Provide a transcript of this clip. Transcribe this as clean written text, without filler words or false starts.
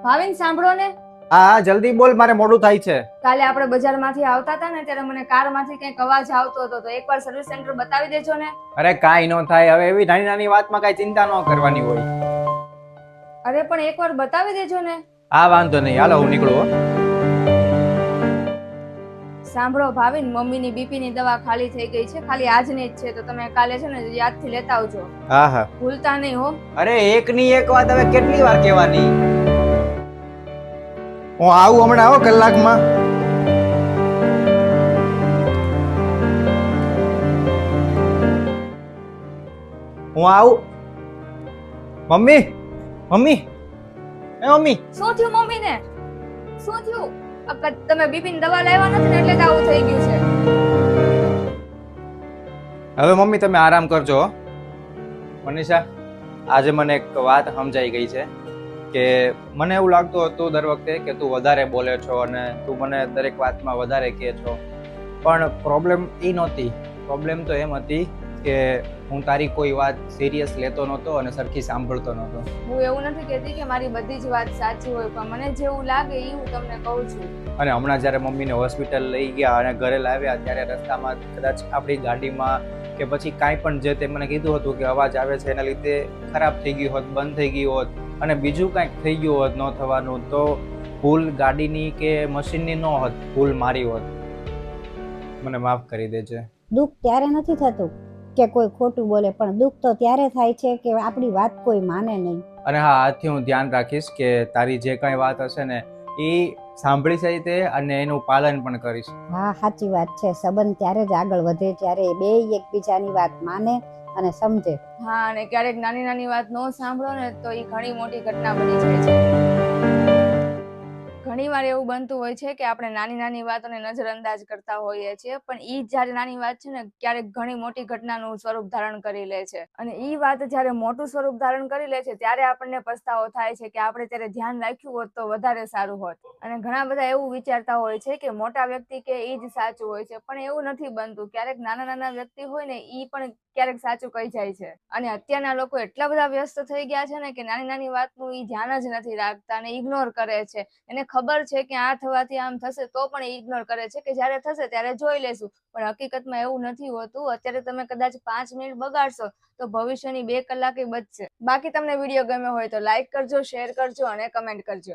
ભાવિન સાંભળો ને, હા જલ્દી બોલ, મારે મોડું થાય છે. કાલે આપણે બજારમાંથી આવતા હતા ને ત્યારે મને કારમાંથી કંઈક અવાજ આવતો હતો, તો એકવાર સર્વિસ સેન્ટર બતાવી દેજો ને. અરે કાઈ ન થાય, હવે એવી નાની નાની વાતમાં કઈ ચિંતા ન કરવાની હોય. અરે પણ એકવાર બતાવી દેજો ને. હા વાંધો નહીં, હાલો હું નીકળું હો. સાંભળો ભાવિન, મમ્મીની બીપીની દવા ખાલી થઈ ગઈ છે, ખાલી આજની જ છે, તો તમે કાલે છે ને યાદથી લેતા આવજો. હા હા ભૂલતા નહીં હો. અરે એકની એક વાત હવે કેટલી વાર કહેવાની? હું આવું હમણાં, આવો કલાકમાં. હું આવું. મમ્મી મમ્મી એ મમ્મી. શું થયું મમ્મીને? શું થયું? તમે બીપીની દવા લાવ્યા નથી ને એટલે જ આવું થઈ ગયું છે. હવે મમ્મી તમે આરામ કરજો હો. મનીષા, આજે મને એક વાત સમજાઈ ગઈ છે કે મને એવું લાગતું હતું દર વખતે કે તું વધારે બોલે છો અને તું મને દરેક વાતમાં વધારે કહે છો, પણ પ્રોબ્લેમ એ નહોતી. પ્રોબ્લેમ તો એમ હતી કે હું તારી કોઈ વાત સિરિયસ લેતો નહોતો અને સરખી સાંભળતો નહોતો. હું એવું નથી કહેતી કે મારી બધી જ વાત સાચી હોય, પણ મને જેવું લાગે એ હું તમને કહું છું. અને હમણાં જ્યારે મમ્મીને હોસ્પિટલ લઈ ગયા અને ઘરે લાવ્યા ત્યારે રસ્તામાં કદાચ આપણી ગાડીમાં કે પછી કાંઈ પણ જે તે મને કીધું હતું કે અવાજ આવે છે એના લીધે ખરાબ થઈ ગયું હોત, બંધ થઈ ગયું હોત અને બીજું કાંઈક થઈ ગયું હોત ન થવાનું, તો ભૂલ ગાડીની કે મશીનની ન હોત, ભૂલ મારી હોત. મને માફ કરી દેજે. દુઃખ ત્યારે નથી થતું કે કોઈ ખોટું બોલે, પણ દુઃખ તો ત્યારે થાય છે કે આપણી વાત કોઈ માને નહીં. અને હા, આજથી હું ધ્યાન રાખીશ કે તારી જે કાંઈ વાત હશે ને એ સાંભળી છે તે અને એનું પાલન પણ કરીશ. હા સાચી વાત છે. સંબંધ ત્યારે જ આગળ વધે જ્યારે બે એકબીજાની વાત માને અને સમજે. હા, અને ક્યારેક નાની નાની વાત ન સાંભળો ને તો એ ઘણી મોટી ઘટના બની જાય છે. ઘણી વાર એવું બનતું હોય છે કે આપણે નાની નાની વાતોને નજરઅંદાજ કરતા હોઈએ છીએ, પણ ઈ જ્યારે નાની વાત છે ને ક્યારેક ઘણી મોટી ઘટનાનું સ્વરૂપ ધારણ કરી લે છે, અને ઈ વાત જ્યારે મોટું સ્વરૂપ ધારણ કરી લે છે ત્યારે આપણને પસ્તાવો થાય છે કે આપણે ત્યારે ધ્યાન રાખ્યું હોત તો વધારે સારું હોત. અને ઘણા બધા એવું વિચારતા હોય છે કે મોટા વ્યક્તિ કે ઈ જ સાચું હોય છે, પણ એવું નથી બનતું. ક્યારેક નાના નાના વ્યક્તિ હોય ને ઈ પણ ક્યારેક સાચું કહી જાય છે. અને અત્યારના લોકો એટલા બધા વ્યસ્ત થઈ ગયા છે ને કે નાની નાની વાતનું ઈ ધ્યાન જ નથી રાખતા અને ઇગ્નોર કરે છે. એને ખબર છે કે આ થવાથી આમ થશે તો પણ ઇગ્નોર કરે છે કે જ્યારે થશે ત્યારે જોઈ લેશું, પણ હકીકતમાં એવું નથી હોતું. અત્યારે તમે કદાચ 5 મિનિટ બગાડશો તો ભવિષ્યની 2 કલાકે બચશે. બાકી તમને વિડીયો ગમ્યો હોય તો લાઈક કરજો, શેર કરજો અને કમેન્ટ કરજો.